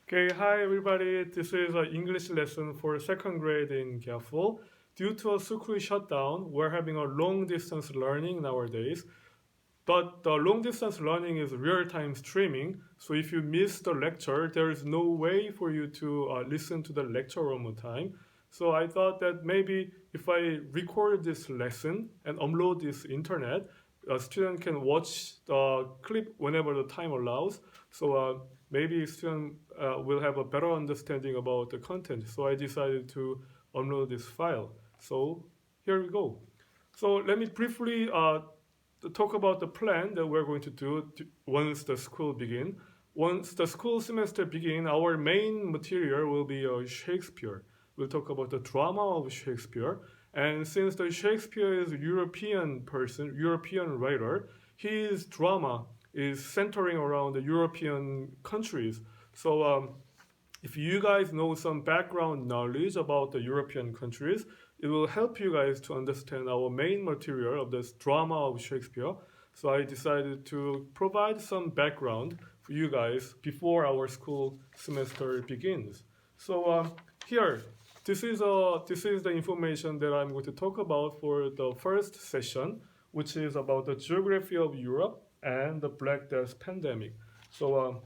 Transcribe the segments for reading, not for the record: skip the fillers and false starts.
Okay, hi everybody. This is an English lesson for second grade in GAFL. Due to a school shutdown, we're having a long distance learning nowadays. But the long distance learning is real time streaming. So if you miss the lecture, there is no way for you to listen to the lecture one more time. So I thought that maybe if I record this lesson and upload this internet, a student can watch the clip whenever the time allows. So maybe student will have a better understanding about the content. So I decided to upload this file. So here we go. So let me briefly talk about the plan that we're going to do once the school begin. Once the school semester begin, our main material will be Shakespeare. We'll talk about the drama of Shakespeare. And since the Shakespeare is a European person, European writer, his drama is centering around the European countries. So if you guys know some background knowledge about the European countries, it will help you guys to understand our main material of this drama of Shakespeare. So I decided to provide some background for you guys before our school semester begins. So here, this is the information that I'm going to talk about for the first session, which is about the geography of Europe and the Black Death pandemic. So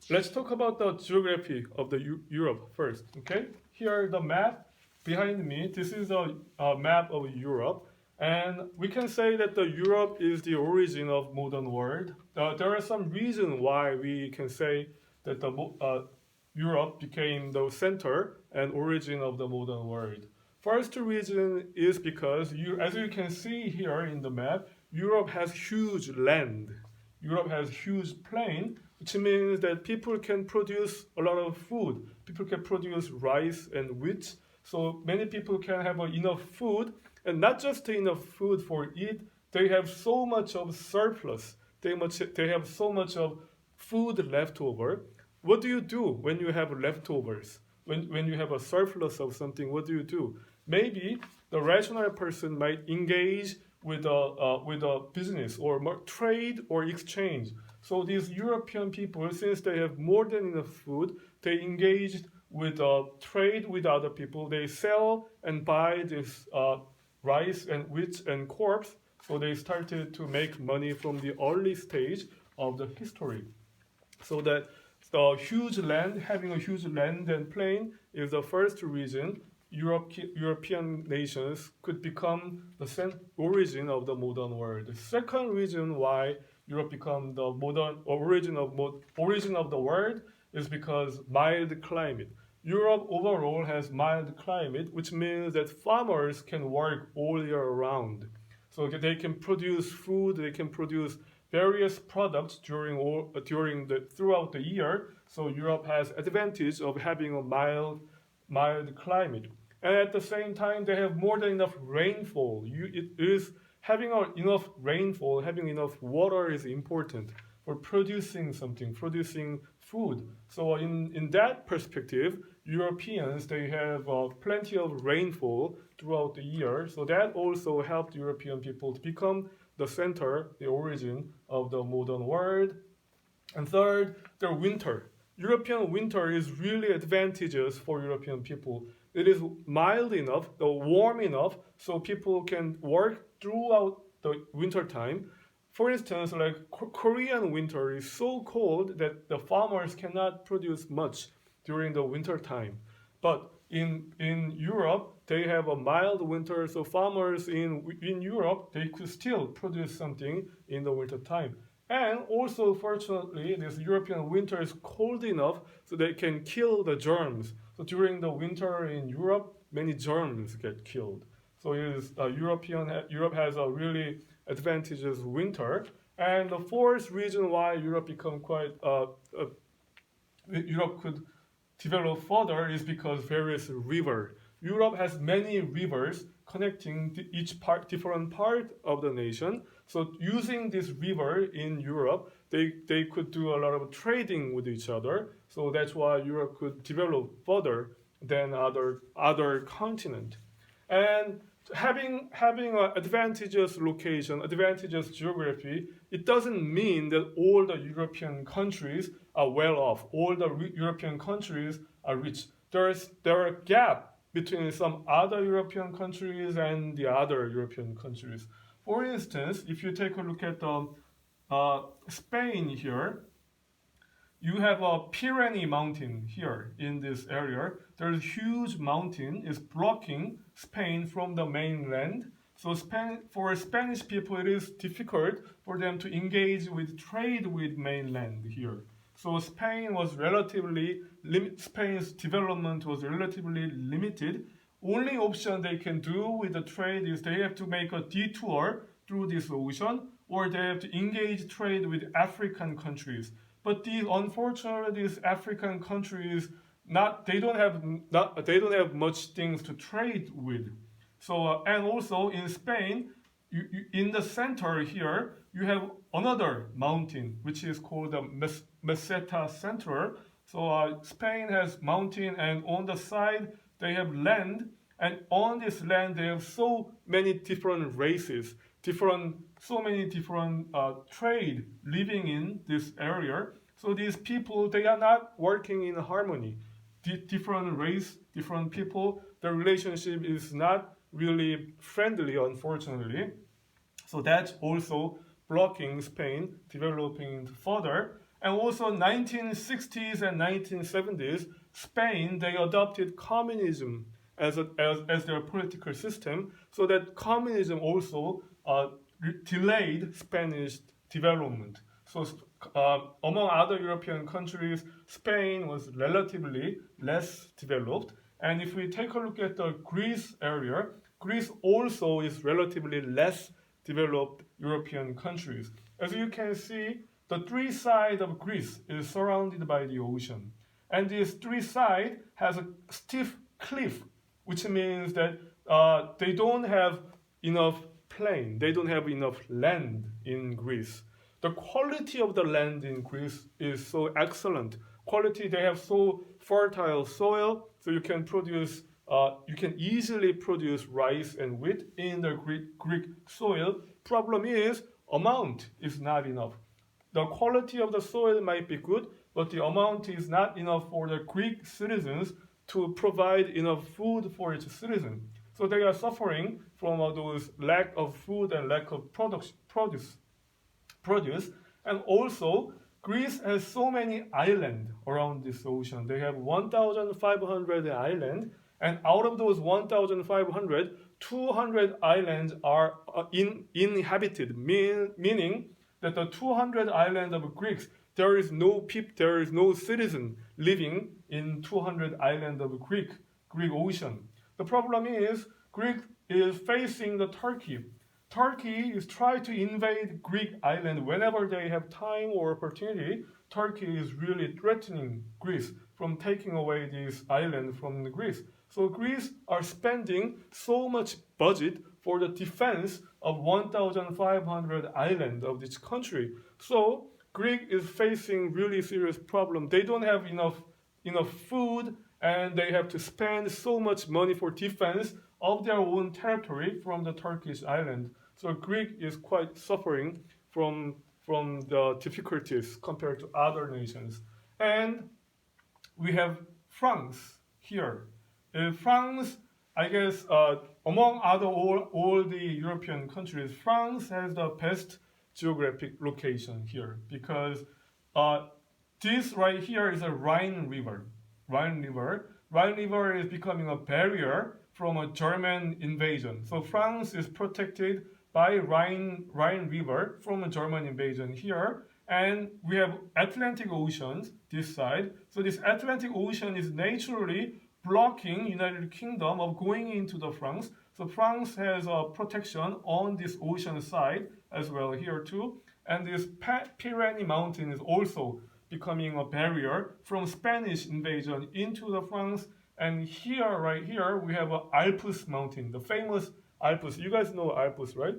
let's talk about the geography of the Europe first. Okay, here the map behind me. This is a map of Europe, and we can say that the Europe is the origin of modern world. There are some reasons why we can say that the Europe became the center and origin of the modern world. First reason is because as you can see here in the map, Europe has huge land. Europe has huge plain, which means that people can produce a lot of food. People can produce rice and wheat, so many people can have enough food, and not just enough food for eat. They have so much of surplus. They have so much of food left over. What do you do when you have leftovers? When you have a surplus of something, what do you do? Maybe the rational person might engage with a business or trade or exchange. So these European people, since they have more than enough food, they engaged with trade with other people. They sell and buy this rice and wheat and crops. So they started to make money from the early stage of the history. So that the huge land, having a huge land and plain, is the first reason European nations could become the origin of the modern world. The second reason why Europe become the origin of the world is because mild climate. Europe overall has mild climate, which means that farmers can work all year round. So they can produce food, they can produce various products throughout the year. So Europe has advantage of having a mild climate. And at the same time, they have more than enough rainfall. Having enough rainfall, having enough water is important for producing something, producing food. So in that perspective, Europeans, they have plenty of rainfall throughout the year. So that also helped European people to become the center, the origin of the modern world. And third, the winter. European winter is really advantageous for European people. It is mild enough, warm enough, so people can work throughout the winter time. For instance, like Korean winter is so cold that the farmers cannot produce much during the winter time. But in Europe, they have a mild winter, so farmers in Europe, they could still produce something in the winter time. And also, fortunately, this European winter is cold enough so they can kill the germs. So during the winter in Europe, many germs get killed. So Europe has a really advantageous winter. And the fourth reason why Europe Europe could develop further is because various rivers. Europe has many rivers connecting different part of the nation. So using this river in Europe, they could do a lot of trading with each other. So that's why Europe could develop further than other continent. And having an advantageous location, advantageous geography, it doesn't mean that all the European countries are well off. All the European countries are rich. There are a gap between some other European countries and the other European countries. For instance, if you take a look at Spain here, you have a Pyrenees mountain here in this area. There's a huge mountain is blocking Spain from the mainland. So for Spanish people, it is difficult for them to engage with trade with mainland here. So Spain's development was relatively limited. Only option they can do with the trade is they have to make a detour through this ocean, or they have to engage trade with African countries. But unfortunately, these African countries they don't have much things to trade with. So and also in Spain, in the center here, you have another mountain which is called the Meseta Central. So Spain has mountain, and on the side they have land, and on this land they have so many different races, so many different trade living in this area. So these people, they are not working in harmony. Different race, different people, the relationship is not really friendly, unfortunately. So that's also blocking Spain developing further. And also 1960s and 1970s, Spain, they adopted communism as their political system, so that communism also delayed Spanish development. So among other European countries, Spain was relatively less developed. And if we take a look at the Greece area, Greece also is relatively less developed European countries. As you can see, the three sides of Greece is surrounded by the ocean. And this three sides has a stiff cliff, which means that they don't have enough plain, they don't have enough land in Greece. The quality of the land in Greece is so excellent. They have so fertile soil, so you can easily produce rice and wheat in the Greek soil. Problem is, amount is not enough. The quality of the soil might be good, but the amount is not enough for the Greek citizens to provide enough food for its citizens. So they are suffering from those lack of food and lack of produce. And also, Greece has so many islands around this ocean. They have 1,500 islands, and out of those 1,500, 200 islands are uninhabited, meaning that the 200 islands of Greeks, there is no citizen living in 200 islands of Greek ocean. The problem is, Greek is facing the Turkey. Turkey is trying to invade Greek island whenever they have time or opportunity. Turkey is really threatening Greece from taking away this island from Greece. So Greece are spending so much budget for the defense of 1,500 islands of this country. So Greece is facing really serious problem. They don't have enough food, and they have to spend so much money for defense of their own territory from the Turkish island. So Greece is quite suffering from the difficulties compared to other nations. And we have France here. France, I guess, among all the European countries, France has the best geographic location here, because this right here is a Rhine River. Rhine River is becoming a barrier from a German invasion. So France is protected by Rhine River from a German invasion here. And we have Atlantic Oceans this side. So this Atlantic Ocean is naturally blocking United Kingdom of going into the France. So France has a protection on this ocean side as well here too. And this Pyrenees mountain is also becoming a barrier from Spanish invasion into the France. And here, right here, we have an Alps mountain, the famous Alps. You guys know Alps, right?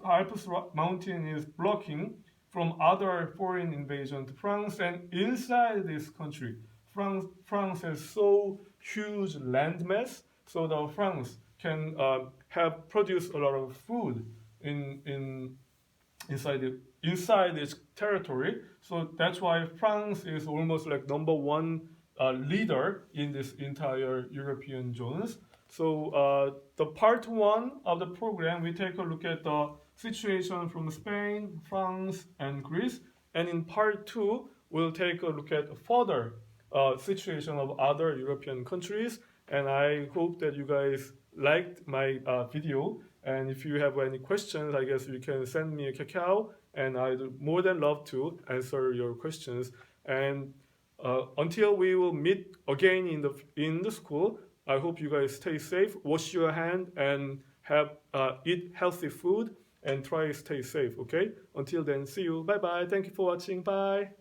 Alps mountain is blocking from other foreign invasion to France. And inside this country, France has so huge landmass, so the France can have produce a lot of food inside its territory. So that's why France is almost like number one leader in this entire European zones. So the part one of the program, we take a look at the situation from Spain, France, and Greece. And in part two, we'll take a look at further situation of other European countries. And I hope that you guys liked my video. And if you have any questions, I guess you can send me a Kakao, and I'd more than love to answer your questions. And until we will meet again in the school, I hope you guys stay safe, wash your hand, and eat healthy food, and try to stay safe. Okay? Until then, see you. Bye bye. Thank you for watching. Bye.